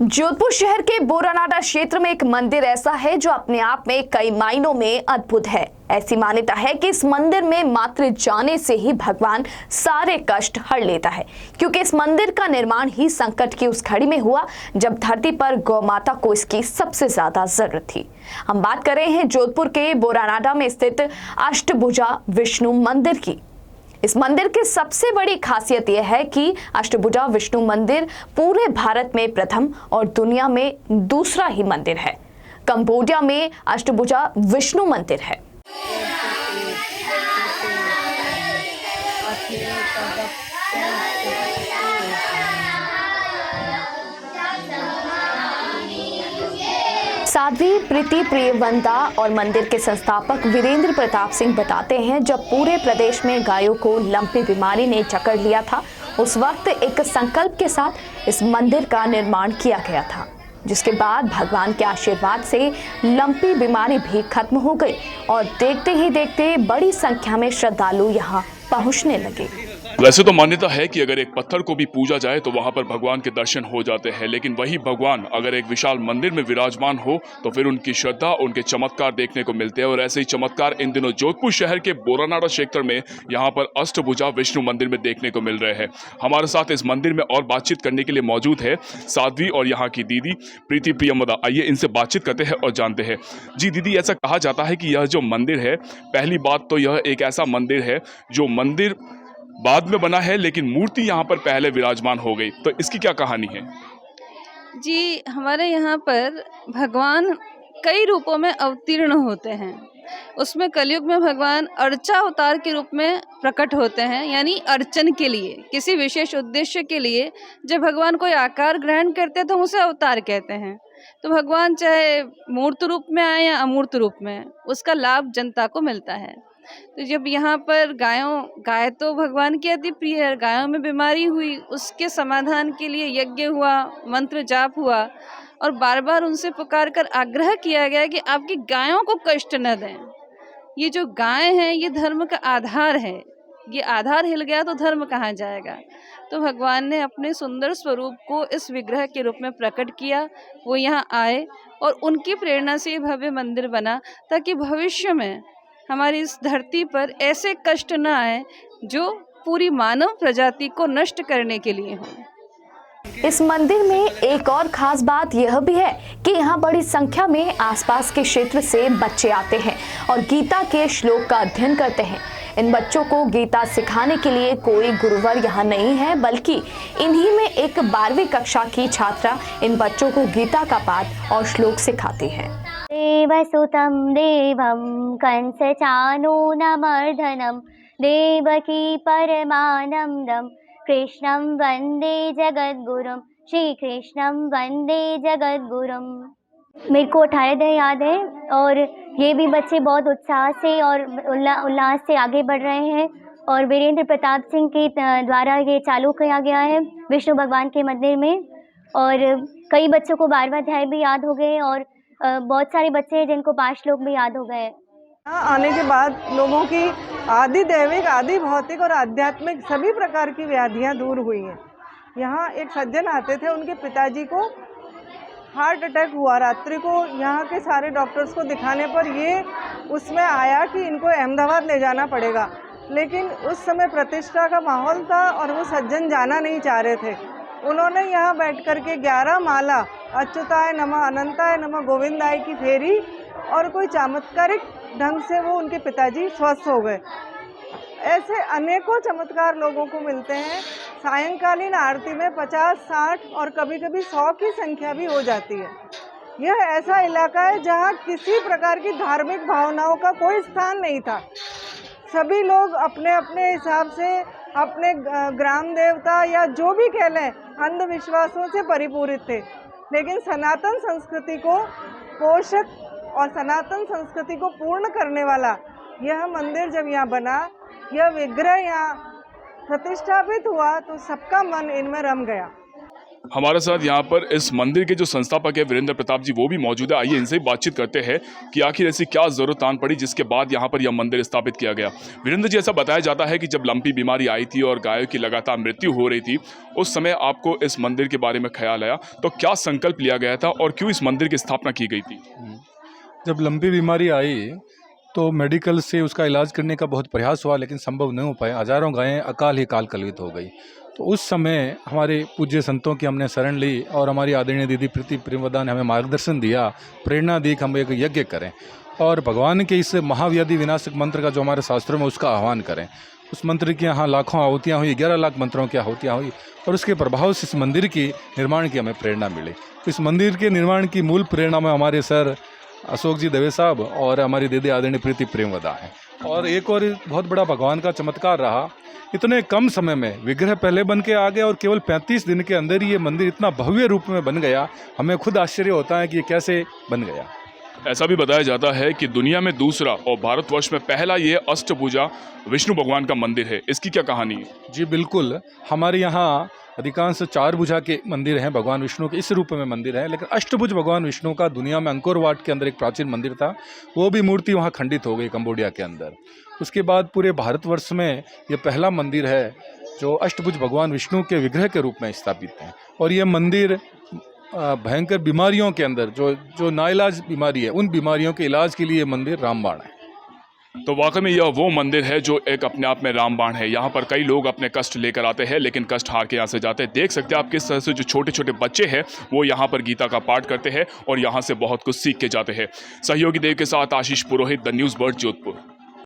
जोधपुर शहर के बोरानाडा क्षेत्र में एक मंदिर ऐसा है जो अपने आप में कई मायनों में अद्भुत है। ऐसी मान्यता है कि इस मंदिर में मात्र जाने से ही भगवान सारे कष्ट हर लेता है, क्योंकि इस मंदिर का निर्माण ही संकट की उस घड़ी में हुआ जब धरती पर गौ माता को इसकी सबसे ज्यादा जरूरत थी। हम बात कर रहे हैं जोधपुर के बोरानाडा में स्थित अष्टभुजा विष्णु मंदिर की। इस मंदिर की सबसे बड़ी खासियत यह है कि अष्टभुजा विष्णु मंदिर पूरे भारत में प्रथम और दुनिया में दूसरा ही मंदिर है। कंबोडिया में अष्टभुजा विष्णु मंदिर है। साध्वी प्रीति प्रियवंता और मंदिर के संस्थापक वीरेंद्र प्रताप सिंह बताते हैं, जब पूरे प्रदेश में गायों को लंपी बीमारी ने जकड़ लिया था, उस वक्त एक संकल्प के साथ इस मंदिर का निर्माण किया गया था, जिसके बाद भगवान के आशीर्वाद से लंपी बीमारी भी खत्म हो गई और देखते ही देखते बड़ी संख्या में श्रद्धालु यहाँ पहुँचने लगे। वैसे तो मान्यता है कि अगर एक पत्थर को भी पूजा जाए तो वहां पर भगवान के दर्शन हो जाते हैं, लेकिन वही भगवान अगर एक विशाल मंदिर में विराजमान हो तो फिर उनकी श्रद्धा, उनके चमत्कार देखने को मिलते हैं। और ऐसे ही चमत्कार इन दिनों जोधपुर शहर के बोरानाडा क्षेत्र में यहाँ पर अष्टभुजा विष्णु मंदिर में देखने को मिल रहे हैं। हमारे साथ इस मंदिर में और बातचीत करने के लिए मौजूद है साध्वी और यहाँ की दीदी प्रीति प्रियवंता। आइए इनसे बातचीत करते हैं और जानते हैं। जी दीदी, ऐसा कहा जाता है कि यह जो मंदिर है, पहली बात तो यह एक ऐसा मंदिर है जो मंदिर बाद में बना है लेकिन मूर्ति यहाँ पर पहले विराजमान हो गई, तो इसकी क्या कहानी है? जी, हमारे यहाँ पर भगवान कई रूपों में अवतीर्ण होते हैं। उसमें कलयुग में भगवान अर्चा अवतार के रूप में प्रकट होते हैं, यानी अर्चन के लिए, किसी विशेष उद्देश्य के लिए जब भगवान कोई आकार ग्रहण करते हैं तो हम उसे अवतार कहते हैं। तो भगवान चाहे मूर्त रूप में आए या अमूर्त रूप में, उसका लाभ जनता को मिलता है। तो जब यहाँ पर गाय तो भगवान की अति प्रिय है, गायों में बीमारी हुई, उसके समाधान के लिए यज्ञ हुआ, मंत्र जाप हुआ और बार बार उनसे पुकार कर आग्रह किया गया कि आपकी गायों को कष्ट न दें। ये जो गाय है ये धर्म का आधार है, ये आधार हिल गया तो धर्म कहाँ जाएगा। तो भगवान ने अपने सुंदर स्वरूप को इस विग्रह के रूप में प्रकट किया, वो यहाँ आए और उनकी प्रेरणा से ये भव्य मंदिर बना, ताकि भविष्य में हमारी इस धरती पर ऐसे कष्ट न आए जो पूरी मानव प्रजाति को नष्ट करने के लिए हो। इस मंदिर में एक और खास बात यह भी है कि यहाँ बड़ी संख्या में आसपास के क्षेत्र से बच्चे आते हैं और गीता के श्लोक का अध्ययन करते हैं। इन बच्चों को गीता सिखाने के लिए कोई गुरुवर यहाँ नहीं है, बल्कि इन्हीं में एक 12वीं कक्षा की छात्रा इन बच्चों को गीता का पाठ और श्लोक सिखाती है। देवसुतं देवं कंसचानूरमर्दनं देवकी परमानन्दं कृष्णं वन्दे जगद्गुरुं श्रीकृष्णं वन्दे जगद्गुरुं। मेरे को 18 दिन याद है और ये भी बच्चे बहुत उत्साह से और उल्लास से आगे बढ़ रहे हैं और वीरेंद्र प्रताप सिंह के द्वारा ये चालू किया गया है विष्णु भगवान के मंदिर में। और कई बच्चों को 12वां अध्याय भी याद हो गए और बहुत सारे बच्चे हैं जिनको 5 श्लोक भी याद हो गए। यहाँ आने के बाद लोगों की आदि दैविक, आदि भौतिक और आध्यात्मिक सभी प्रकार की व्याधियाँ दूर हुई हैं। यहाँ एक सज्जन आते थे, उनके पिताजी को हार्ट अटैक हुआ रात्रि को। यहाँ के सारे डॉक्टर्स को दिखाने पर ये उसमें आया कि इनको अहमदाबाद ले जाना पड़ेगा, लेकिन उस समय प्रतिष्ठा का माहौल था और वो सज्जन जाना नहीं चाह रहे थे। उन्होंने यहाँ बैठ कर के 11 माला अच्युताय नमः, अनंताय नमः, गोविंदाय की फेरी और कोई चमत्कारिक ढंग से वो उनके पिताजी स्वस्थ हो गए। ऐसे अनेकों चमत्कार लोगों को मिलते हैं। सायंकालीन आरती में 50, 60 और कभी कभी 100 की संख्या भी हो जाती है। यह ऐसा इलाका है जहाँ किसी प्रकार की धार्मिक भावनाओं का कोई स्थान नहीं था। सभी लोग अपने अपने हिसाब से अपने ग्राम देवता या जो भी कह लें अंधविश्वासों से परिपूरित थे, लेकिन सनातन संस्कृति को पोषक और सनातन संस्कृति को पूर्ण करने वाला यह मंदिर जब यहाँ बना, यह विग्रह यहाँ प्रतिष्ठापित हुआ तो सबका मन इनमें रम गया। हमारे साथ यहाँ पर इस मंदिर के जो संस्थापक है वीरेंद्र प्रताप जी, वो भी मौजूद है। आइए इनसे बातचीत करते हैं कि आखिर ऐसी क्या जरूरत आन पड़ी जिसके बाद यहाँ पर यह मंदिर स्थापित किया गया। वीरेंद्र जी, ऐसा बताया जाता है कि जब लंपी बीमारी आई थी और गायों की लगातार मृत्यु हो रही थी, उस समय आपको इस मंदिर के बारे में ख्याल आया, तो क्या संकल्प लिया गया था और क्यों इस मंदिर की स्थापना की गई थी? जब लंपी बीमारी आई तो मेडिकल से उसका इलाज करने का बहुत प्रयास हुआ, लेकिन संभव नहीं हो पाया। हजारों गायें अकाल ही काल कलवित हो गई। तो उस समय हमारे पूज्य संतों की हमने शरण ली और हमारी आदरणीय दीदी प्रीति प्रेमवदा ने हमें मार्गदर्शन दिया, प्रेरणा दी कि हम एक यज्ञ करें और भगवान के इस महाव्याधि विनाशक मंत्र का जो हमारे शास्त्रों में उसका आह्वान करें। उस मंत्र की यहाँ लाखों आहुतियाँ हुई, 11 लाख मंत्रों की आहुतियाँ हुई और उसके प्रभाव से इस मंदिर की निर्माण की हमें प्रेरणा मिली। तो इस मंदिर के निर्माण की मूल प्रेरणा में हमारे सर अशोक जी दवे साहब और हमारी दीदी आदरणीय प्रीति प्रेमवदा है। और एक और बहुत बड़ा भगवान का चमत्कार रहा, इतने कम समय में विग्रह पहले बन के आ गया और केवल 35 दिन के अंदर ही ये मंदिर इतना भव्य रूप में बन गया। हमें खुद आश्चर्य होता है कि ये कैसे बन गया। ऐसा भी बताया जाता है कि दुनिया में दूसरा और भारतवर्ष में पहला ये अष्टभुजा विष्णु भगवान का मंदिर है। इसकी क्या कहानी है? जी बिल्कुल, हमारे यहाँ अधिकांश 4 भुजा के मंदिर हैं, भगवान विष्णु के इस रूप में मंदिर है, लेकिन अष्टभुज भगवान विष्णु का दुनिया में अंकोर वाट के अंदर एक प्राचीन मंदिर था। वो भी मूर्ति वहाँ खंडित हो गई कंबोडिया के अंदर। उसके बाद पूरे भारतवर्ष में ये पहला मंदिर है जो अष्टभुज भगवान विष्णु के विग्रह के रूप में स्थापित है। और ये मंदिर भयंकर बीमारियों के अंदर जो नाइलाज बीमारी है, उन बीमारियों के इलाज के लिए मंदिर रामबाण है। तो वाकई में यह वो मंदिर है जो एक अपने आप में रामबाण है। यहाँ पर कई लोग अपने कष्ट लेकर आते हैं, लेकिन कष्ट हार के यहाँ से जाते हैं। देख सकते हैं आप किस तरह से जो छोटे छोटे बच्चे हैं वो यहाँ पर गीता का पाठ करते हैं और यहाँ से बहुत कुछ सीख के जाते हैं। सहयोगी देव के साथ आशीष पुरोहित, द न्यूज़ बर्ड, जोधपुर।